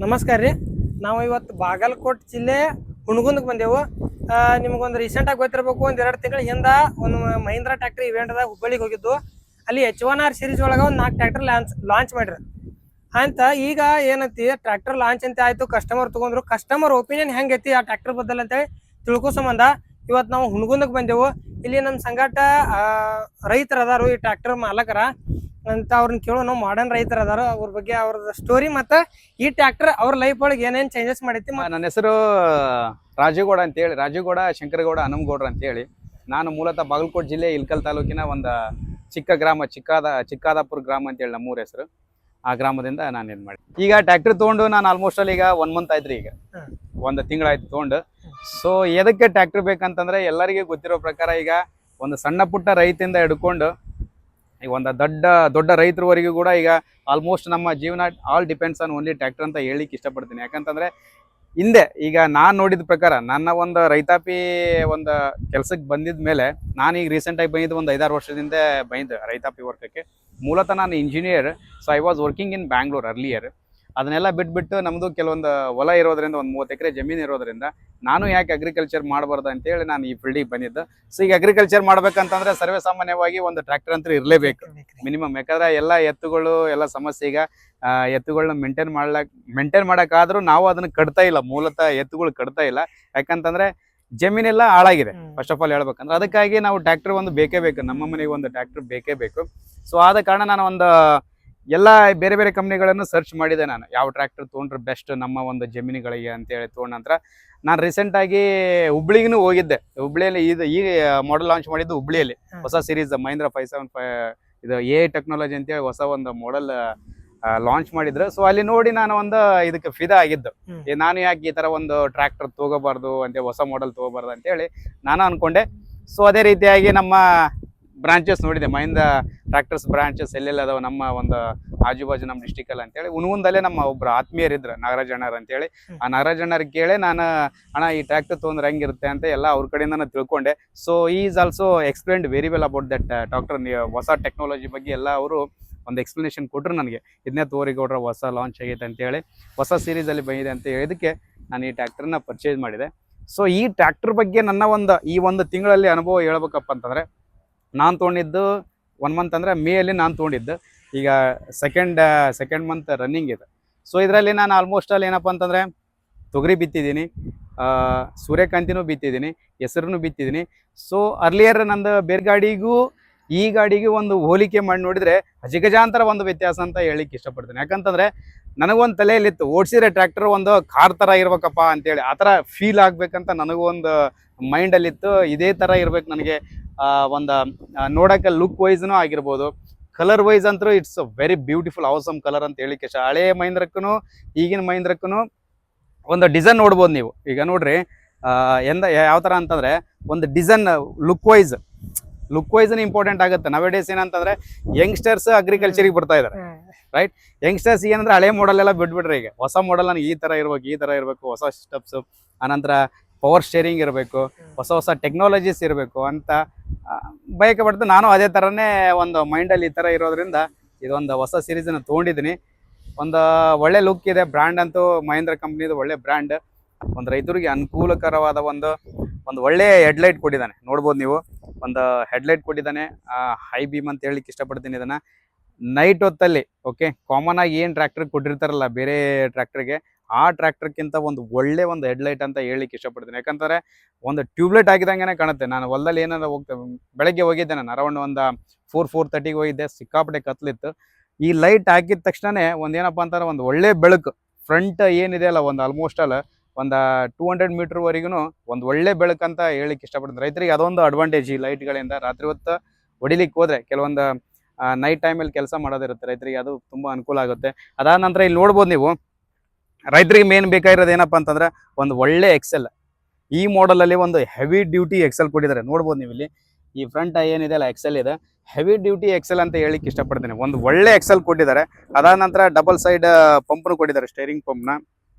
ನಮಸ್ಕಾರ ರೀ. ನಾವು ಇವತ್ತು ಬಾಗಲಕೋಟೆ ಜಿಲ್ಲೆ ಹುಣಗುಂದಕ್ಕೆ ಬಂದೆವು. ನಿಮಗೊಂದು ರೀಸೆಂಟಾಗಿ ಗೊತ್ತಿರಬೇಕು, ಒಂದೆರಡು ತಿಂಗಳ ಹಿಂದೆ ಒಂದು ಮಹೀಂದ್ರಾ ಟ್ರ್ಯಾಕ್ಟರ್ ಇವೆಂಟ್ದಾಗ ಹುಬ್ಬಳ್ಳಿಗೆ ಹೋಗಿದ್ದು. ಅಲ್ಲಿ H1R ಸೀರೀಸ್ ಒಳಗೆ ಒಂದು 4 ಟ್ರ್ಯಾಕ್ಟರ್ ಲಾಂಚ್ ಮಾಡ್ರಿ ಅಂತ. ಈಗ ಏನೈತಿ, ಟ್ರ್ಯಾಕ್ಟರ್ ಲಾಂಚ್ ಅಂತ ಆಯ್ತು, ಕಸ್ಟಮರ್ ತೊಗೊಂಡ್ರು. ಕಸ್ಟಮರ್ ಒಪಿನಿಯನ್ ಹೆಂಗೈತಿ ಆ ಟ್ರ್ಯಾಕ್ಟರ್ ಬದಲ್ ಅಂತೇಳಿ ತಿಳ್ಕೊ ಸಂಬಂಧ ಇವತ್ತು ನಾವು ಹುಣಗುಂದಕ್ಕೆ ಬಂದೆವು. ಇಲ್ಲಿ ನಮ್ಮ ಸಂಗಾಟ ರೈತರು ಅದಾರು, ಈ ಟ್ರ್ಯಾಕ್ಟರ್ ಮಾಲಕರ ಅಂತ. ಅವ್ರನ್ನ ಕೇಳೋ, ನಾವು ಮಾಡರ್ನ್ ರೈತರು ಅದಾರ, ಅವ್ರ ಬಗ್ಗೆ ಅವ್ರದ್ದು ಸ್ಟೋರಿ ಮತ್ತು ಈ ಟ್ರ್ಯಾಕ್ಟರ್ ಅವ್ರ ಲೈಫ್ ಒಳಗೆ ಏನೇನು ಚೇಂಜಸ್ ಮಾಡೈತಿ. ನನ್ನ ಹೆಸರು ರಾಜೇಗೌಡ ಅಂತೇಳಿ, ರಾಜೇಗೌಡ ಶಂಕರಗೌಡ ಹನುಮಗೌಡ್ರ ಅಂತೇಳಿ. ನಾನು ಮೂಲತಃ ಬಾಗಲಕೋಟೆ ಜಿಲ್ಲೆ ಇಲ್ಕಲ್ ತಾಲೂಕಿನ ಒಂದು ಚಿಕ್ಕ ಗ್ರಾಮ, ಚಿಕ್ಕಾದಾಪುರ ಗ್ರಾಮ ಅಂತೇಳಿ ನಮ್ಮೂರ ಹೆಸರು. ಆ ಗ್ರಾಮದಿಂದ ನಾನು ಏನು ಮಾಡಿ ಈಗ ಟ್ರ್ಯಾಕ್ಟರ್ ತೊಗೊಂಡು ನಾನು ಆಲ್ಮೋಸ್ಟ್ ಅಲ್ಲಿ ಈಗ 1 ಮಂತ್ ಆಯ್ತು ರೀ. ಈಗ 1 ತಿಂಗಳಾಯ್ತು ತೊಗೊಂಡು. ಸೊ ಎದಕ್ಕೆ ಟ್ರ್ಯಾಕ್ಟರ್ ಬೇಕಂತಂದ್ರೆ, ಎಲ್ಲರಿಗೂ ಗೊತ್ತಿರೋ ಪ್ರಕಾರ ಈಗ ಒಂದು ಸಣ್ಣ ಪುಟ್ಟ ರೈತಿಂದ ಹಿಡ್ಕೊಂಡು ಈಗ ಒಂದು ದೊಡ್ಡ ರೈತರವರೆಗೂ ಕೂಡ ಈಗ ಆಲ್ಮೋಸ್ಟ್ ನಮ್ಮ ಜೀವನ all depends on only tractor ಅಂತ ಹೇಳಿಕ್ಕೆ ಇಷ್ಟಪಡ್ತೀನಿ. ಯಾಕಂತಂದ್ರೆ ಹಿಂದೆ ಈಗ ನಾನು ನೋಡಿದ ಪ್ರಕಾರ, ನನ್ನ ಒಂದು ರೈತಾಪಿ ಒಂದು ಕೆಲಸಕ್ಕೆ ಬಂದಿದ ಮೇಲೆ, ನಾನೀಗ ರೀಸೆಂಟಾಗಿ ಬಂದಿದ್ದು ಒಂದು 5-6 ವರ್ಷದಿಂದ ಬಂದಿದ್ದೆ ರೈತಾಪಿ ವರ್ಕಕ್ಕೆ. ಮೂಲತಃ ನಾನು engineer. So I was working in Bangalore earlier. ಅದನ್ನೆಲ್ಲ ಬಿಟ್ಬಿಟ್ಟು ನಮ್ಮದು ಕೆಲವೊಂದು ಹೊಲ ಇರೋದ್ರಿಂದ, ಒಂದು 30 ಎಕರೆ ಜಮೀನು ಇರೋದ್ರಿಂದ, ನಾನು ಯಾಕೆ ಅಗ್ರಿಕಲ್ಚರ್ ಮಾಡಬಾರ್ದು ಅಂತೇಳಿ ನಾನು ಈ ಫೀಲ್ಡಿಗೆ ಬಂದಿದ್ದು. ಸೊ ಈಗ ಅಗ್ರಿಕಲ್ಚರ್ ಮಾಡ್ಬೇಕಂತಂದ್ರೆ ಸರ್ವೇ ಸಾಮಾನ್ಯವಾಗಿ ಒಂದು ಟ್ರ್ಯಾಕ್ಟರ್ ಅಂತ ಇರಲೇಬೇಕು ಮಿನಿಮಮ್. ಯಾಕಂದ್ರೆ ಎಲ್ಲ ಎತ್ತುಗಳು ಎಲ್ಲ ಸಮಸ್ಯೆ. ಈಗ ಎತ್ತುಗಳನ್ನ ಮೇಂಟೈನ್ ಮಾಡೋಕ್ಕಾದ್ರೂ ನಾವು ಅದನ್ನ ಕಟ್ತಾ ಇಲ್ಲ. ಮೂಲತಃ ಎತ್ತುಗಳು ಕಟ್ತಾ ಇಲ್ಲ. ಯಾಕಂತಂದ್ರೆ ಜಮೀನೆಲ್ಲ ಹಾಳಾಗಿದೆ ಫಸ್ಟ್ ಆಫ್ ಆಲ್ ಹೇಳ್ಬೇಕಂದ್ರೆ. ಅದಕ್ಕಾಗಿ ನಾವು ಟ್ರ್ಯಾಕ್ಟರ್ ಒಂದು ಬೇಕೇ ಬೇಕು, ನಮ್ಮ ಮನೆಗೆ ಒಂದು ಟ್ರ್ಯಾಕ್ಟರ್ ಬೇಕೇ ಬೇಕು. ಸೊ ಆದ ಕಾರಣ ನಾನು ಒಂದು ಎಲ್ಲ ಬೇರೆ ಬೇರೆ ಕಂಪ್ನಿಗಳನ್ನು ಸರ್ಚ್ ಮಾಡಿದೆ. ನಾನು ಯಾವ ಟ್ರ್ಯಾಕ್ಟರ್ ತೊಗೊಂಡ್ರೆ ಬೆಸ್ಟ್ ನಮ್ಮ ಒಂದು ಜಮೀನುಗಳಿಗೆ ಅಂತೇಳಿ ತೊಗೊಂಡ ನಂತರ ನಾನು ರೀಸೆಂಟಾಗಿ ಹುಬ್ಳಿಗೂ ಹೋಗಿದ್ದೆ. ಹುಬ್ಳಿಯಲ್ಲಿ ಈ ಮಾಡೆಲ್ ಲಾಂಚ್ ಮಾಡಿದ್ದು ಹುಬ್ಳಿಯಲ್ಲಿ, ಹೊಸ ಸೀರೀಸ್ ಮಹೀಂದ್ರಾ 575 ಇದು AI ಟೆಕ್ನಾಲಜಿ ಅಂತೇಳಿ ಹೊಸ ಒಂದು ಮಾಡೆಲ್ ಲಾಂಚ್ ಮಾಡಿದ್ರು. ಸೊ ಅಲ್ಲಿ ನೋಡಿ ನಾನು ಒಂದು ಇದಕ್ಕೆ ಫಿದಾ ಆಗಿದ್ದು, ನಾನು ಯಾಕೆ ಈ ತರ ಒಂದು ಟ್ರ್ಯಾಕ್ಟರ್ ತಗೋಬಾರ್ದು ಅಂತ, ಹೊಸ ಮಾಡೆಲ್ ತಗೋಬಾರ್ದು ಅಂತೇಳಿ ನಾನು ಅನ್ಕೊಂಡೆ. ಸೊ ಅದೇ ರೀತಿಯಾಗಿ ನಮ್ಮ ಬ್ರಾಂಚಸ್ ನೋಡಿದೆ, ಮಹೀಂದ್ರಾ ಟ್ರ್ಯಾಕ್ಟರ್ಸ್ ಬ್ರಾಂಚಸ್ ಎಲ್ಲೆಲ್ಲ ಅದಾವ ನಮ್ಮ ಒಂದು ಆಜುಬಾಜು ನಮ್ಮ ಡಿಸ್ಟಿಕಲ್ಲಿ ಅಂತೇಳಿ. ಹುಣಗುಂದಲ್ಲೇ ನಮ್ಮ ಒಬ್ರು ಆತ್ಮೀಯರಿದ್ರು, ನಾಗರಾಜ್ ಅಣ್ಣರ್ ಅಂತೇಳಿ. ಆ ನಾಗರಾಜ್ ಅಣ್ಣರ್ ಕೇಳಿ ನಾನು, ಅಣ್ಣ ಈ ಟ್ರ್ಯಾಕ್ಟರ್ ತೊಗೊಂಡ್ರೆ ಹೆಂಗಿರುತ್ತೆ ಅಂತ ಎಲ್ಲ ಅವ್ರ ಕಡೆಯಿಂದ ನಾನು ತಿಳ್ಕೊಂಡೆ. So is also explained very well about that tractor. ಹೊಸ ಟೆಕ್ನಾಲಜಿ ಬಗ್ಗೆ ಎಲ್ಲ ಅವರು ಒಂದು ಎಕ್ಸ್ಪ್ಲನೇಷನ್ ಕೊಟ್ಟರು ನನಗೆ. ಇದನ್ನೇ ತೋರಿಗೌಡ್ರ ಹೊಸ ಲಾಂಚ್ ಆಗೈತೆ ಅಂತೇಳಿ, ಹೊಸ ಸೀರೀಸಲ್ಲಿ ಬಂದಿದೆ ಅಂತ ಹೇಳಿದಕ್ಕೆ ನಾನು ಈ ಟ್ರ್ಯಾಕ್ಟರ್ನ ಪರ್ಚೇಸ್ ಮಾಡಿದೆ. ಸೊ ಈ ಟ್ರ್ಯಾಕ್ಟರ್ ಬಗ್ಗೆ ನನ್ನ ಈ ಒಂದು ತಿಂಗಳಲ್ಲಿ ಅನುಭವ ಹೇಳ್ಬೇಕಪ್ಪ ಅಂತಂದರೆ, ನಾನು ತೊಗೊಂಡಿದ್ದು 1 ಮಂತ್ ಅಂದರೆ ಮೇಯಲ್ಲಿ ನಾನು ತೊಗೊಂಡಿದ್ದು. ಈಗ ಸೆಕೆಂಡ್ ಮಂತ್ ರನ್ನಿಂಗ್ ಇದೆ. ಸೊ ಇದರಲ್ಲಿ ನಾನು ಆಲ್ಮೋಸ್ಟ್ ಅಲ್ಲಿ ಏನಪ್ಪ ಅಂತಂದರೆ, ತೊಗರಿ ಬಿತ್ತಿದ್ದೀನಿ, ಸೂರ್ಯಕಾಂತಿನೂ ಬಿತ್ತಿದ್ದೀನಿ, ಹೆಸರನ್ನು ಬಿತ್ತಿದ್ದೀನಿ. ಸೊ ಅರ್ಲಿಯರ್ ನಂದು ಬೇರೆ ಗಾಡಿಗೂ ಈ ಗಾಡಿಗೆ ಒಂದು ಹೋಲಿಕೆ ಮಾಡಿ ನೋಡಿದರೆ ಅಜಗಜಾಂತರ ಒಂದು ವ್ಯತ್ಯಾಸ ಅಂತ ಹೇಳಿಕ್ಕೆ ಇಷ್ಟಪಡ್ತೀನಿ. ಯಾಕಂತಂದರೆ ನನಗೊಂದು ತಲೆಯಲ್ಲಿತ್ತು, ಓಡಿಸಿದ್ರೆ ಟ್ರ್ಯಾಕ್ಟರ್ ಒಂದು ಕಾರ್ ಥರ ಇರ್ಬೇಕಪ್ಪ ಅಂತೇಳಿ. ಆ ಥರ ಫೀಲ್ ಆಗಬೇಕಂತ ನನಗೂ ಒಂದು ಮೈಂಡಲ್ಲಿತ್ತು. ಇದೇ ಥರ ಇರ್ಬೇಕು ನನಗೆ. ಒಂದು ನೋಡೋಕ್ಕೆ ಲುಕ್ ವೈಸ್ನೂ ಆಗಿರ್ಬೋದು, ಕಲರ್ ವೈಸ್ ಅಂತೂ it's very beautiful awesome colour ಅಂತ ಹೇಳಿಕ್ಕೆ ಇಷ್ಟ. ಹಳೆ ಮಹೀಂದ್ರಕ್ಕೂ ಈಗಿನ ಮಹೀಂದ್ರಕ್ಕೂ ಒಂದು ಡಿಸೈನ್ ನೋಡ್ಬೋದು ನೀವು. ಈಗ ನೋಡ್ರಿ, ಯಾವ ಥರ ಅಂತಂದರೆ ಒಂದು ಡಿಸೈನ್ ಲುಕ್ ವೈಸ್ನು ಇಂಪಾರ್ಟೆಂಟ್ ಆಗುತ್ತೆ. ನವೇಡೇಸ್ ಏನಂತಂದರೆ ಯಂಗ್ಸ್ಟರ್ಸ್ ಅಗ್ರಿಕಲ್ಚರಿಗೆ ಬರ್ತಾ ಇದ್ದಾರೆ, ರೈಟ್? ಯಂಗ್ಸ್ಟರ್ಸ್ ಏನಂದ್ರೆ ಹಳೆ ಮಾಡೆಲ್ ಎಲ್ಲ ಬಿಟ್ಬಿಟ್ರೆ ಈಗ ಹೊಸ ಮಾಡೆಲ್ ನನಗೆ ಈ ಥರ ಇರಬೇಕು, ಹೊಸ ಸ್ಟೆಪ್ಸು, ಆನಂತರ ಪವರ್ ಸ್ಟೇರಿಂಗ್ ಇರಬೇಕು, ಹೊಸ ಟೆಕ್ನಾಲಜೀಸ್ ಇರಬೇಕು ಅಂತ ಬಯಕೆ ಪಡ್ತು. ನಾನು ಅದೇ ಥರನೇ ಒಂದು ಮೈಂಡಲ್ಲಿ ಈ ಥರ ಇರೋದ್ರಿಂದ ಇದೊಂದು ಹೊಸ ಸೀರೀಸನ್ನು ತೊಗೊಂಡಿದ್ದೀನಿ. ಒಂದು ಒಳ್ಳೆ ಲುಕ್ ಇದೆ. ಬ್ರ್ಯಾಂಡ್ ಅಂತೂ ಮಹೀಂದ್ರಾ ಕಂಪ್ನಿದು ಒಳ್ಳೆ ಬ್ರ್ಯಾಂಡ್. ಒಂದು ರೈತರಿಗೆ ಅನುಕೂಲಕರವಾದ ಒಂದು ಒಳ್ಳೆ ಹೆಡ್ಲೈಟ್ ಕೊಟ್ಟಿದ್ದಾನೆ, ನೋಡ್ಬೋದು ನೀವು. ಒಂದು ಹೆಡ್ಲೈಟ್ ಕೊಟ್ಟಿದ್ದಾನೆ, ಹೈ ಬೀಮ್ ಅಂತ ಹೇಳಲಿಕ್ಕೆ ಇಷ್ಟಪಡ್ತೀನಿ. ಇದನ್ನು ನೈಟ್ ಹೊತ್ತಲ್ಲಿ, ಓಕೆ, ಕಾಮನ್ ಆಗಿ ಏನು ಟ್ರ್ಯಾಕ್ಟರ್ಗೆ ಕೊಟ್ಟಿರ್ತಾರಲ್ಲ ಬೇರೆ ಟ್ರ್ಯಾಕ್ಟರ್ಗೆ, ಆ ಟ್ರ್ಯಾಕ್ಟರ್ಗಿಂತ ಒಂದು ಒಳ್ಳೆ ಒಂದು ಹೆಡ್ಲೈಟ್ ಅಂತ ಹೇಳಲಿಕ್ಕೆ ಇಷ್ಟಪಡ್ತೀನಿ. ಯಾಕಂದರೆ ಒಂದು ಟ್ಯೂಬ್ಲೈಟ್ ಹಾಕಿದಂಗೆ ಕಾಣುತ್ತೆ. ನಾನು ಹೊಲದಲ್ಲಿ ಏನಾರ ಬೆಳಗ್ಗೆ ಹೋಗಿದ್ದೆ, ನಾನು ಅರೌಂಡ್ ಒಂದು 4-4:30 ಹೋಗಿದ್ದೆ. ಸಿಕ್ಕಾಪಟ್ಟೆ ಕತ್ಲಿತ್ತು. ಈ ಲೈಟ್ ಹಾಕಿದ ತಕ್ಷಣವೇ ಒಂದೇನಪ್ಪ ಅಂತಾರೆ, ಒಂದು ಒಳ್ಳೆ ಬೆಳಕು ಫ್ರಂಟ್ ಏನಿದೆ ಅಲ್ಲ, ಒಂದು ಆಲ್ಮೋಸ್ಟ್ ಅಲ್ಲ ಒಂದು 200 ಮೀಟರ್ವರೆಗೂ ಒಂದು ಒಳ್ಳೆ ಬೆಳಕು ಅಂತ ಹೇಳಲಿಕ್ಕೆ ಇಷ್ಟಪಡ್ತೀನಿ. ರೈತರಿಗೆ ಅದೊಂದು ಅಡ್ವಾಂಟೇಜ್ ಈ ಲೈಟ್ಗಳಿಂದ. ರಾತ್ರಿ ಹೊತ್ತು ಹೊಡಿಲಿಕ್ಕೆ ಹೋದರೆ ಕೆಲವೊಂದು ನೈಟ್ ಟೈಮಲ್ಲಿ ಕೆಲಸ ಮಾಡೋದಿರುತ್ತೆ ರೈತರಿಗೆ, ಅದು ತುಂಬ ಅನುಕೂಲ ಆಗುತ್ತೆ. ಅದಾದ ನಂತರ ಇಲ್ಲಿ ನೋಡ್ಬೋದು ನೀವು, ರೈತರಿಗೆ ಮೇನ್ ಬೇಕಾಗಿರೋದು ಏನಪ್ಪ ಅಂತಂದ್ರೆ ಒಂದು ಒಳ್ಳೆ ಎಕ್ಸೆಲ್. ಈ ಮಾಡೆಲಲ್ಲಿ ಒಂದು ಹೆವಿ ಡ್ಯೂಟಿ ಎಕ್ಸೆಲ್ ಕೊಟ್ಟಿದ್ದಾರೆ, ನೋಡ್ಬೋದು ನೀವು ಇಲ್ಲಿ. ಈ ಫ್ರಂಟ್ ಏನಿದೆ ಅಲ್ಲ ಎಕ್ಸೆಲ್ ಇದೆ, ಹೆವಿ ಡ್ಯೂಟಿ ಎಕ್ಸೆಲ್ ಅಂತ ಹೇಳಿಕ್ಕೆ ಇಷ್ಟಪಡ್ತೀನಿ. ಒಂದು ಒಳ್ಳೆ ಎಕ್ಸೆಲ್ ಕೊಟ್ಟಿದ್ದಾರೆ. ಅದಾದ ನಂತರ ಡಬಲ್ ಸೈಡ್ ಪಂಪ್ನು ಕೊಟ್ಟಿದ್ದಾರೆ, ಸ್ಟೇರಿಂಗ್ ಪಂಪ್ನ.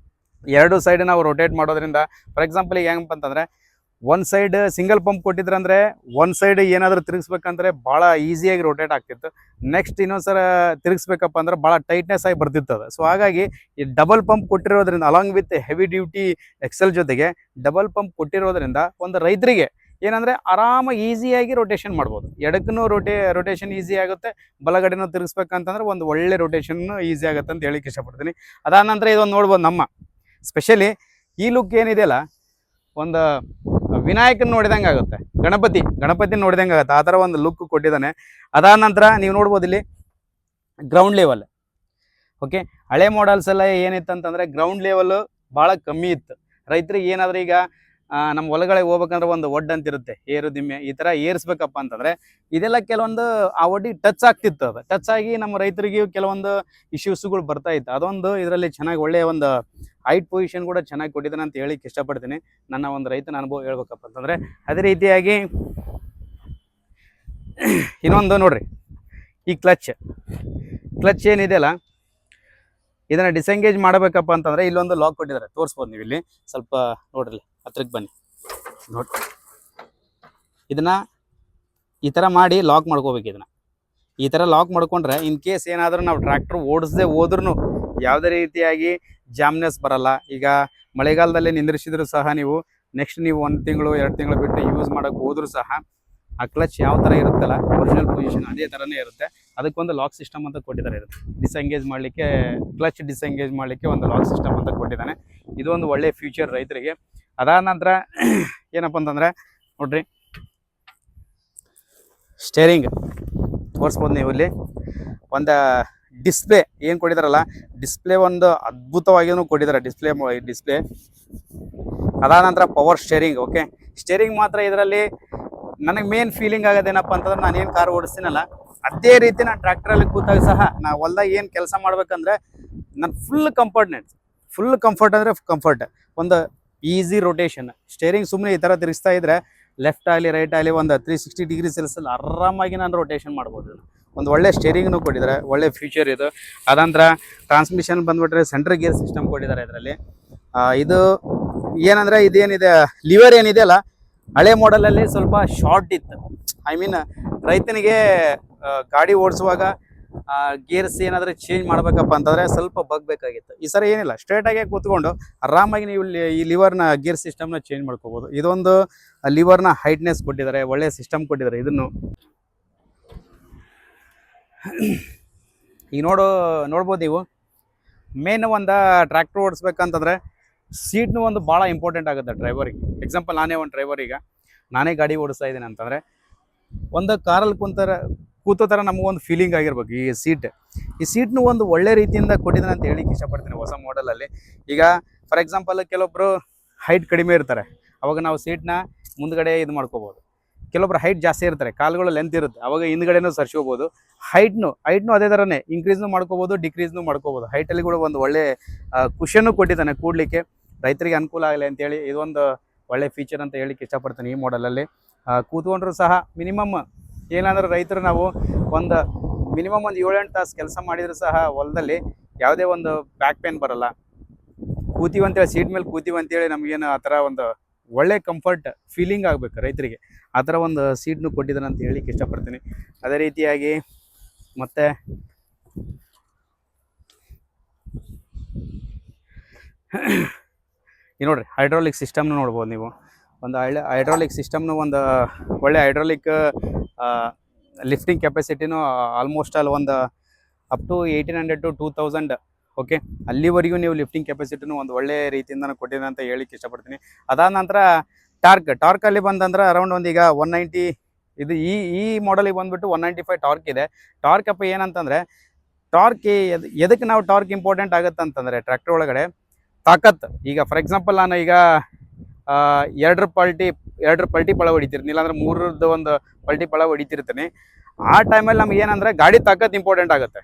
2 ಸೈಡ್ ನಾವು ರೊಟೇಟ್ ಮಾಡೋದ್ರಿಂದ, ಫಾರ್ ಎಕ್ಸಾಂಪಲ್ ಈಗ ಹೆಂಗಪ್ಪ ಅಂತಂದರೆ, ಒಂದು ಸೈಡ್ ಸಿಂಗಲ್ ಪಂಪ್ ಕೊಟ್ಟಿದ್ರಂದ್ರೆ ಒಂದು ಸೈಡ್ ಏನಾದರೂ ತಿರುಗಿಸ್ಬೇಕಂದ್ರೆ ಭಾಳ ಈಸಿಯಾಗಿ ರೊಟೇಟ್ ಆಗ್ತಿತ್ತು. ನೆಕ್ಸ್ಟ್ ಇನ್ನೊಂದ್ಸಲ ತಿರುಗಿಸ್ಬೇಕಪ್ಪ ಅಂದ್ರೆ ಭಾಳ ಟೈಟ್ನೆಸ್ ಆಗಿ ಬರ್ತಿತ್ತು ಅದು. ಸೊ ಹಾಗಾಗಿ ಈ ಡಬಲ್ ಪಂಪ್ ಕೊಟ್ಟಿರೋದ್ರಿಂದ along with heavy duty axle ಜೊತೆಗೆ ಡಬಲ್ ಪಂಪ್ ಕೊಟ್ಟಿರೋದ್ರಿಂದ ಒಂದು ರೈತರಿಗೆ ಏನಂದರೆ ಆರಾಮಾಗಿ ಈಸಿಯಾಗಿ ರೊಟೇಷನ್ ಮಾಡ್ಬೋದು. ಎಡಕ್ಕೂ ರೊಟೇಷನ್ ಈಸಿ ಆಗುತ್ತೆ, ಬಲಗಡೆನೂ ತಿರುಗಿಸ್ಬೇಕಂತಂದ್ರೆ ಒಂದು ಒಳ್ಳೆ ರೊಟೇಷನ್ನು ಈಸಿ ಆಗುತ್ತೆ ಅಂತ ಹೇಳಿಕ್ಕೆ ಇಷ್ಟಪಡ್ತೀನಿ. ಅದಾದ ನಂತರ ಇದೊಂದು ನೋಡ್ಬೋದು ನಮ್ಮ ಸ್ಪೆಷಲಿ ಈ ಲುಕ್ ಏನಿದೆಯಲ್ಲ ಒಂದು ವಿನಾಯಕನ ನೋಡಿದಂಗೆ ಆಗುತ್ತೆ, ಗಣಪತಿ ನೋಡಿದಂಗೆ ಆಗುತ್ತೆ, ಆ ಥರ ಒಂದು ಲುಕ್ ಕೊಟ್ಟಿದ್ದಾನೆ. ಅದಾದ ನಂತರ ನೀವು ನೋಡ್ಬೋದು ಇಲ್ಲಿ ಗ್ರೌಂಡ್ ಲೆವೆಲ್. ಓಕೆ, ಹಳೆ ಮಾಡಲ್ಸ್ ಎಲ್ಲ ಏನಿತ್ತು ಅಂತಂದರೆ ಗ್ರೌಂಡ್ ಲೆವೆಲ್ ಭಾಳ ಕಮ್ಮಿ ಇತ್ತು. ರೈತರಿಗೆ ಏನಾದರೂ ಈಗ ನಮ್ಮ ಹೊಲಗಳಿಗೆ ಹೋಗ್ಬೇಕಂದ್ರೆ ಒಂದು ಒಡ್ಡು ಅಂತಿರುತ್ತೆ, ಏರು ದಿಮ್ಮೆ, ಈ ಥರ ಏರಿಸ್ಬೇಕಪ್ಪ ಅಂತಂದರೆ ಇದೆಲ್ಲ ಕೆಲವೊಂದು ಆ ಒಡ್ಡಿಗೆ ಟಚ್ ಆಗ್ತಿತ್ತು. ಅದು ಟಚ್ ಆಗಿ ನಮ್ಮ ರೈತರಿಗೆ ಕೆಲವೊಂದು ಇಶ್ಯೂಸ್ಗಳು ಬರ್ತಾ ಇತ್ತು. ಅದೊಂದು ಇದರಲ್ಲಿ ಚೆನ್ನಾಗಿ ಒಳ್ಳೆಯ ಒಂದು ಹೈಟ್ ಪೊಸಿಷನ್ ಕೂಡ ಚೆನ್ನಾಗಿ ಕೊಟ್ಟಿದ್ದಾನೆ ಅಂತ ಹೇಳಿಕ್ಕೆ ಇಷ್ಟಪಡ್ತೀನಿ, ನನ್ನ ಒಂದು ರೈತನ ಅನುಭವ ಹೇಳ್ಬೇಕಪ್ಪ ಅಂತಂದರೆ. ಅದೇ ರೀತಿಯಾಗಿ ಇನ್ನೊಂದು ನೋಡ್ರಿ, ಈ ಕ್ಲಚ್ ಏನಿದೆಯಲ್ಲ ಇದನ್ನು ಡಿಸೆಂಗೇಜ್ ಮಾಡಬೇಕಪ್ಪ ಅಂತಂದರೆ ಇಲ್ಲೊಂದು ಲಾಕ್ ಕೊಟ್ಟಿದ್ದಾರೆ, ತೋರಿಸ್ಬೋದು ನೀವು ಇಲ್ಲಿ. ಸ್ವಲ್ಪ ನೋಡ್ರಿ, ಹತ್ರಕ್ಕೆ ಬನ್ನಿ ನೋಡಿ. ಇದನ್ನು ಈ ಥರ ಮಾಡಿ ಲಾಕ್ ಮಾಡ್ಕೋಬೇಕು. ಇದನ್ನು ಈ ಥರ ಲಾಕ್ ಮಾಡ್ಕೊಂಡ್ರೆ ಇನ್ ಕೇಸ್ ಏನಾದರೂ ನಾವು ಟ್ರ್ಯಾಕ್ಟರ್ ಓಡಿಸದೆ ಹೋದ್ರೂ ಯಾವುದೇ ರೀತಿಯಾಗಿ ಜಾಮ್ನೆಸ್ ಬರಲ್ಲ. ಈಗ ಮಳೆಗಾಲದಲ್ಲಿ ನಿಂದ್ರಿಸಿದ್ರು ಸಹ ನೀವು ನೆಕ್ಸ್ಟ್ ನೀವು 1 ತಿಂಗಳು 2 ತಿಂಗಳು ಬಿಟ್ಟು ಯೂಸ್ ಮಾಡೋಕ್ಕೆ ಹೋದರೂ ಸಹ ಆ ಕ್ಲಚ್ ಯಾವ ಥರ ಇರುತ್ತಲ್ಲ ಒರಿಜಿನಲ್ ಪೊಸಿಷನ್ ಅದೇ ಥರನೇ ಇರುತ್ತೆ. ಅದಕ್ಕೊಂದು ಲಾಕ್ ಸಿಸ್ಟಮ್ ಅಂತ ಕೊಟ್ಟಿದ್ದಾರೆ. ಇದು ಡಿಸೆಂಗೇಜ್ ಮಾಡಲಿಕ್ಕೆ, ಕ್ಲಚ್ ಡಿಸೆಂಗೇಜ್ ಮಾಡಲಿಕ್ಕೆ ಒಂದು ಲಾಕ್ ಸಿಸ್ಟಮ್ ಅಂತ ಕೊಟ್ಟಿದ್ದಾನೆ. ಇದು ಒಂದು ಒಳ್ಳೆಯ ಫ್ಯೂಚರ್ ರೈತರಿಗೆ. ಅದಾದ ನಂತರ ಏನಪ್ಪ ಅಂತಂದರೆ ನೋಡ್ರಿ, ಸ್ಟೇರಿಂಗ್ ತೋರಿಸ್ಬೋದು ನೀವು ಇಲ್ಲಿ. ಒಂದು ಡಿಸ್ಪ್ಲೇ ಏನು ಕೊಟ್ಟಿದ್ದಾರಲ್ಲ, ಡಿಸ್ಪ್ಲೇ ಒಂದು ಅದ್ಭುತವಾಗಿಯೂ ಕೊಟ್ಟಿದ್ದಾರೆ ಡಿಸ್ಪ್ಲೇ. ಅದಾದ ನಂತರ ಪವರ್ ಸ್ಟೇರಿಂಗ್. ಓಕೆ, ಸ್ಟೇರಿಂಗ್ ಮಾತ್ರ ಇದರಲ್ಲಿ ನನಗೆ ಮೇನ್ ಫೀಲಿಂಗ್ ಆಗೋದೇನಪ್ಪ ಅಂತಂದ್ರೆ, ನಾನೇನು ಕಾರ್ ಓಡಿಸ್ತೀನಲ್ಲ ಅದೇ ರೀತಿ ನಾನು ಟ್ರ್ಯಾಕ್ಟ್ರಲ್ಲಿ ಕೂತಾಗ ಸಹ ನಾವು ಹೊಲ್ದಾಗ ಏನು ಕೆಲಸ ಮಾಡ್ಬೇಕಂದ್ರೆ ನಾನು ಫುಲ್ ಕಂಫರ್ಟ್ ಅಂದರೆ ಕಂಫರ್ಟ್, ಒಂದು ಈಸಿ ರೊಟೇಷನ್. ಸ್ಟೇರಿಂಗ್ ಸುಮ್ಮನೆ ಈ ಥರ ತಿರುಗಿಸ್ತಾ ಇದ್ದರೆ ಲೆಫ್ಟ್ ಆಗಲಿ ರೈಟ್ ಆಗಲಿ ಒಂದು 360 ಡಿಗ್ರಿ ಸೆಲ್ಸಲ್ಲಿ ಆರಾಮಾಗಿ ನಾನು ರೊಟೇಷನ್ ಮಾಡ್ಬೋದು. ಒಂದು ಒಳ್ಳೆ ಸ್ಟೇರಿಂಗ್ನು ಕೊಟ್ಟಿದ್ದಾರೆ, ಒಳ್ಳೆ ಫ್ಯೂಚರ್ ಇದು. ಅದಂತರ ಟ್ರಾನ್ಸ್ಮಿಷನ್ ಬಂದುಬಿಟ್ರೆ ಸೆಂಟ್ರ್ ಗೇರ್ ಸಿಸ್ಟಮ್ ಕೊಟ್ಟಿದ್ದಾರೆ ಇದರಲ್ಲಿ. ಇದು ಏನಂದರೆ ಇದೇನಿದೆ ಲಿವರ್ ಏನಿದೆ ಅಲ್ಲ, ಹಳೆ ಮಾಡಲಲ್ಲಿ ಸ್ವಲ್ಪ ಶಾರ್ಟ್ ಇತ್ತು. ಐ ಮೀನ್ ರೈತನಿಗೆ ಗಾಡಿ ಓಡಿಸುವಾಗ ಗೇರ್ಸ್ ಏನಾದರೂ ಚೇಂಜ್ ಮಾಡಬೇಕಪ್ಪ ಅಂತಂದರೆ ಸ್ವಲ್ಪ ಬಗ್ಬೇಕಾಗಿತ್ತು. ಈ ಸರಿ ಏನಿಲ್ಲ, ಸ್ಟ್ರೇಟಾಗೆ ಕೂತ್ಕೊಂಡು ಆರಾಮಾಗಿ ನೀವು ಈ ಲಿವರ್ನ ಗೇರ್ ಸಿಸ್ಟಮ್ನ ಚೇಂಜ್ ಮಾಡ್ಕೋಬೋದು. ಇದೊಂದು ಲಿವರ್ನ ಹೈಟ್ನೆಸ್ ಕೊಟ್ಟಿದ್ದಾರೆ, ಒಳ್ಳೆಯ ಸಿಸ್ಟಮ್ ಕೊಟ್ಟಿದ್ದಾರೆ. ಇದನ್ನು ಈಗ ನೋಡ್ಬೋದು ನೀವು. ಮೇನ್ ಒಂದು ಟ್ರ್ಯಾಕ್ಟರ್ ಓಡಿಸ್ಬೇಕಂತಂದರೆ ಸೀಟ್ನು ಒಂದು ಭಾಳ ಇಂಪಾರ್ಟೆಂಟ್ ಆಗುತ್ತೆ ಡ್ರೈವರಿಗೆ. ಎಕ್ಸಾಂಪಲ್ ನಾನೇ ಒಂದು ಡ್ರೈವರ್, ಈಗ ನಾನೇ ಗಾಡಿ ಓಡಿಸ್ತಾ ಇದ್ದೀನಿ ಅಂತಂದರೆ ಒಂದು ಕಾರಲ್ಲಿ ಕೂತೋ ಥರ ನಮಗೊಂದು ಫೀಲಿಂಗ್ ಆಗಿರ್ಬೇಕು. ಈ ಸೀಟ್ನು ಒಂದು ಒಳ್ಳೆ ರೀತಿಯಿಂದ ಕೊಟ್ಟಿದ್ದಾನೆ ಅಂತ ಹೇಳಿಕ್ಕೆ ಇಷ್ಟಪಡ್ತೀನಿ ಹೊಸ ಮಾಡೆಲಲ್ಲಿ. ಈಗ ಫಾರ್ ಎಕ್ಸಾಂಪಲ್ ಕೆಲವೊಬ್ಬರು ಹೈಟ್ ಕಡಿಮೆ ಇರ್ತಾರೆ, ಅವಾಗ ನಾವು ಸೀಟ್ನ ಮುಂದ್ಗಡೆ ಇದು ಮಾಡ್ಕೋಬೋದು. ಕೆಲವೊಬ್ರು ಹೈಟ್ ಜಾಸ್ತಿ ಇರ್ತಾರೆ, ಕಾಲುಗಳು ಲೆಂತ್ ಇರುತ್ತೆ, ಅವಾಗ ಹಿಂದ್ಗಡೆನೂ ಸರ್ಸ್ಕೋಬೋದು. ಹೈಟ್ನು ಅದೇ ಥರನೇ ಇನ್ಕ್ರೀಸ್ನು ಮಾಡ್ಕೋಬೋದು, ಡಿಕ್ರೀಸ್ನು ಮಾಡ್ಕೋಬೋದು. ಹೈಟಲ್ಲಿ ಕೂಡ ಒಂದು ಒಳ್ಳೆ ಕುಷನ್ನು ಕೊಟ್ಟಿದ್ದಾನೆ ಕೂಡಲಿಕ್ಕೆ, ರೈತರಿಗೆ ಅನುಕೂಲ ಆಗಲಿ ಅಂತೇಳಿ ಇದೊಂದು ಒಳ್ಳೆ ಫೀಚರ್ ಅಂತ ಹೇಳಿಕ್ಕೆ ಇಷ್ಟಪಡ್ತೀನಿ ಈ ಮಾಡೆಲಲ್ಲಿ. ಕೂತ್ಕೊಂಡ್ರೂ ಸಹ ಮಿನಿಮಮ್ ಏನಾದರೂ ರೈತರು ನಾವು ಒಂದು ಮಿನಿಮಮ್ ಒಂದು 7-8 ತಾಸು ಕೆಲಸ ಮಾಡಿದರೂ ಸಹ ಹೊಲದಲ್ಲಿ ಯಾವುದೇ ಒಂದು ಬ್ಯಾಕ್ ಪೇನ್ ಬರಲ್ಲ. ಕೂತೀವಂತೇಳಿ ಸೀಟ್ ಮೇಲೆ ಕೂತೀವಂತೇಳಿ ನಮಗೇನು ಆ ಥರ ಒಂದು ಒಳ್ಳೆ ಕಂಫರ್ಟ್ ಫೀಲಿಂಗ್ ಆಗಬೇಕು ರೈತರಿಗೆ, ಆ ಥರ ಒಂದು ಸೀಟ್ನು ಕೊಟ್ಟಿದ್ದಾನೆ ಅಂತ ಹೇಳಿಕ್ಕೆ ಇಷ್ಟಪಡ್ತೀನಿ. ಅದೇ ರೀತಿಯಾಗಿ ಮತ್ತು ಈ ನೋಡಿರಿ ಹೈಡ್ರಾಲಿಕ್ ಸಿಸ್ಟಮ್ನು ನೋಡ್ಬೋದು ನೀವು. ಒಂದು ಹೈಡ್ರಾಲಿಕ್ ಸಿಸ್ಟಮ್ನು ಒಂದು ಒಳ್ಳೆ ಹೈಡ್ರಾಲಿಕ್ ಲಿಫ್ಟಿಂಗ್ ಕೆಪಾಸಿಟಿನೂ ಆಲ್ಮೋಸ್ಟ್ ಅಲ್ಲಿ ಒಂದು ಅಪ್ ಟು 1800 to 2000. ಓಕೆ, ಅಲ್ಲಿವರೆಗೂ ನೀವು ಲಿಫ್ಟಿಂಗ್ ಕೆಪಾಸಿಟಿನೂ ಒಂದು ಒಳ್ಳೆ ರೀತಿಯಿಂದ ಕೊಟ್ಟಿದೆ ಅಂತ ಹೇಳಿಕ್ಕೆ ಇಷ್ಟಪಡ್ತೀನಿ. ಅದಾದ ನಂತರ ಟಾರ್ಕಲ್ಲಿ ಬಂದಂದ್ರೆ ಅರೌಂಡ್ ಒಂದು ಈಗ 190, ಇದು ಈ ಮಾಡಲಿಗೆ ಬಂದುಬಿಟ್ಟು 195 ಟಾರ್ಕ್ ಇದೆ. ಟಾರ್ಕ್ ಅಪ್ಪ ಏನಂತಂದರೆ ಎದಕ್ಕೆ ನಾವು ಟಾರ್ಕ್ ಇಂಪಾರ್ಟೆಂಟ್ ಆಗುತ್ತೆ ಅಂತಂದರೆ ಟ್ರ್ಯಾಕ್ಟರ್ ಒಳಗಡೆ ತಾಕತ್ತು. ಈಗ ಫಾರ್ ಎಕ್ಸಾಂಪಲ್ ನಾನು ಈಗ 2 ಪಲ್ಟಿ ಪಳ ಹೊಡಿತಿರ್ತೀನಿ, ಇಲ್ಲಾಂದ್ರೆ 3 ಒಂದು ಪಲ್ಟಿ ಪಳ ಹೊಡಿತಿರ್ತೀನಿ. ಆ ಟೈಮಲ್ಲಿ ನಮ್ಗೆ ಏನಂದರೆ ಗಾಡಿ ತಾಕತ್ತು ಇಂಪಾರ್ಟೆಂಟ್ ಆಗುತ್ತೆ.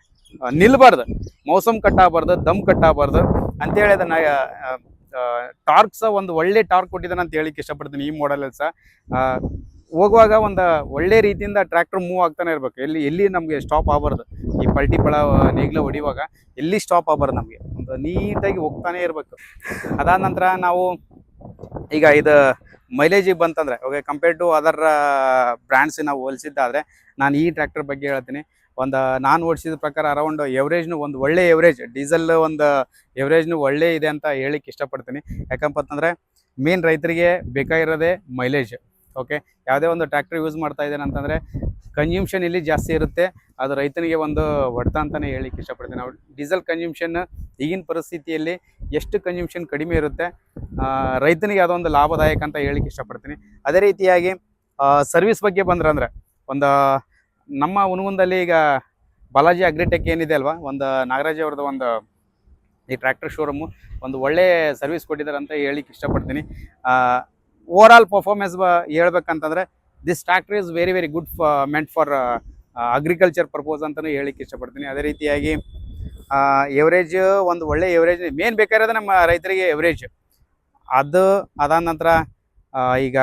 ನಿಲ್ಬಾರ್ದು, ಮೌಸಮ್ ಕಟ್ಟಾಗಬಾರ್ದು, ದಮ್ ಕಟ್ಟಾಗಬಾರ್ದು ಅಂತೇಳಿ ಅದನ್ನು ಟಾರ್ಕ್ ಸಹ ಒಂದು ಒಳ್ಳೆ ಟಾರ್ಕ್ ಕೊಟ್ಟಿದ್ದಾನೆ ಅಂತ ಹೇಳಿಕ್ಕೆ ಇಷ್ಟಪಡ್ತೀನಿ ಈ ಮಾಡಲಲ್ಲಿ ಸಹ. ಹೋಗುವಾಗ ಒಂದು ಒಳ್ಳೆ ರೀತಿಯಿಂದ ಟ್ರ್ಯಾಕ್ಟರ್ ಮೂವ್ ಆಗ್ತಾನೆ ಇರಬೇಕು, ಎಲ್ಲಿ ನಮಗೆ ಸ್ಟಾಪ್ ಆಗಬಾರ್ದು. ಈ ಪಲ್ಟಿ ಪಳ ನೇಗ್ಲ ಹೊಡಿಯುವಾಗ ಎಲ್ಲಿ ಸ್ಟಾಪ್ ಆಗಬಾರ್ದು, ನಮಗೆ ಒಂದು ನೀಟಾಗಿ ಹೋಗ್ತಾನೆ ಇರಬೇಕು. ಅದಾದ ನಂತರ ನಾವು ಈಗ ಇದು ಮೈಲೇಜಿಗೆ ಬಂತಂದರೆ okay compare to other brands ನಾವು ಹೋಲಿಸಿದ್ದಾದರೆ ನಾನು ಈ ಟ್ರ್ಯಾಕ್ಟರ್ ಬಗ್ಗೆ ಹೇಳ್ತೀನಿ. ನಾನು ಓಡಿಸಿದ ಪ್ರಕಾರ ಅರೌಂಡ್ ಎವರೇಜ್ನು ಒಂದು ಒಳ್ಳೆ ಎವರೇಜ್ ಡೀಸೆಲ್ ಒಂದು ಎವರೇಜ್ನು ಒಳ್ಳೆ ಇದೆ ಅಂತ ಹೇಳಿಕ್ಕೆ ಇಷ್ಟಪಡ್ತೀನಿ. ಯಾಕಪ್ಪ ಅಂತಂದರೆ ಮೇನ್ ರೈತರಿಗೆ ಬೇಕಾಗಿರೋದೇ ಮೈಲೇಜ್. ಓಕೆ, ಯಾವುದೇ ಒಂದು ಟ್ರ್ಯಾಕ್ಟರ್ ಯೂಸ್ ಮಾಡ್ತಾ ಇದ್ದೇನೆ ಅಂತಂದರೆ ಕನ್ಸ್ಯೂಮ್ಷನ್ ಇಲ್ಲಿ ಜಾಸ್ತಿ ಇರುತ್ತೆ, ಅದು ರೈತನಿಗೆ ಒಂದು ಹೊಡೆತ ಅಂತಲೇ ಹೇಳಿಕ್ಕೆ ಇಷ್ಟಪಡ್ತೀನಿ. ನಾವು ಡೀಸೆಲ್ ಕನ್ಸ್ಯೂಮ್ಷನ್ ಈಗಿನ ಪರಿಸ್ಥಿತಿಯಲ್ಲಿ ಎಷ್ಟು ಕನ್ಸ್ಯೂಮ್ಷನ್ ಕಡಿಮೆ ಇರುತ್ತೆ, ರೈತನಿಗೆ ಅದೊಂದು ಲಾಭದಾಯಕ ಅಂತ ಹೇಳಿಕ್ಕೆ ಇಷ್ಟಪಡ್ತೀನಿ. ಅದೇ ರೀತಿಯಾಗಿ ಸರ್ವಿಸ್ ಬಗ್ಗೆ ಬಂದ್ರೆ ಒಂದು ನಮ್ಮ ಹುನಗುಂದಲ್ಲಿ ಈಗ ಬಾಲಾಜಿ ಅಗ್ರಿಟೆಕ್ ಏನಿದೆ ಅಲ್ವಾ, ಒಂದು ನಾಗರಾಜ್ ಅವ್ರದ್ದು ಒಂದು ಈ ಟ್ರ್ಯಾಕ್ಟರ್ ಶೋರೂಮು ಒಂದು ಒಳ್ಳೆ ಸರ್ವಿಸ್ ಕೊಟ್ಟಿದ್ದಾರೆ ಅಂತ ಹೇಳಿಕ್ಕೆ ಇಷ್ಟಪಡ್ತೀನಿ. ಓವರ್ ಆಲ್ ಪರ್ಫಾರ್ಮೆನ್ಸ್ ಹೇಳ್ಬೇಕಂತಂದರೆ this tractor is very very good ಮೆಂಟ್ ಫಾರ್ ಅಗ್ರಿಕಲ್ಚರ್ ಪರ್ಪೋಸ್ ಅಂತಲೂ ಹೇಳಿಕ್ಕೆ ಇಷ್ಟಪಡ್ತೀನಿ. ಅದೇ ರೀತಿಯಾಗಿ ಎವರೇಜ್ ಒಂದು ಒಳ್ಳೆ ಎವರೇಜ್ ಮೇನ್ ಬೇಕಾಗಿರೋದು ನಮ್ಮ ರೈತರಿಗೆ ಎವರೇಜ್. ಅದಾದ ನಂತರ ಈಗ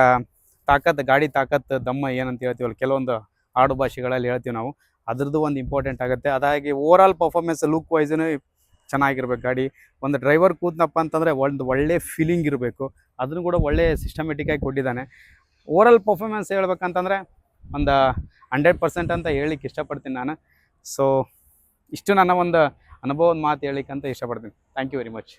ತಾಕತ್, ಗಾಡಿ ತಾಕತ್, ದಮ್ಮ ಏನಂತ ಹೇಳ್ತೀವಲ್ಲ ಕೆಲವೊಂದು ಆಡು ಭಾಷೆಗಳಲ್ಲಿ ಹೇಳ್ತೀವಿ ನಾವು, ಅದ್ರದ್ದು ಒಂದು ಇಂಪಾರ್ಟೆಂಟ್ ಆಗುತ್ತೆ. ಅದಾಗಿ ಓವರ್ ಆಲ್ ಪರ್ಫಾರ್ಮೆನ್ಸ್ ಲುಕ್ ವೈಸೂ ಚೆನ್ನಾಗಿರ್ಬೇಕು ಗಾಡಿ. ಒಂದು ಡ್ರೈವರ್ ಕೂತ್ನಪ್ಪ ಅಂತಂದರೆ ಒಂದು ಒಳ್ಳೆ ಫೀಲಿಂಗ್ ಇರಬೇಕು, ಅದನ್ನು ಕೂಡ ಒಳ್ಳೆ ಸಿಸ್ಟಮೆಟಿಕ್ಕಾಗಿ ಕೊಟ್ಟಿದ್ದಾನೆ. ಓವರ್ ಆಲ್ ಪರ್ಫಾರ್ಮೆನ್ಸ್ ಹೇಳ್ಬೇಕಂತಂದರೆ ಒಂದು 100% ಅಂತ ಹೇಳಿಕ್ಕೆ ಇಷ್ಟಪಡ್ತೀನಿ ನಾನು. ಸೊ ಇಷ್ಟು ನನ್ನ ಒಂದು ಅನುಭವದ ಮಾತು ಹೇಳಿಕ್ಕೆ ಅಂತ ಇಷ್ಟಪಡ್ತೀನಿ. Thank you very much.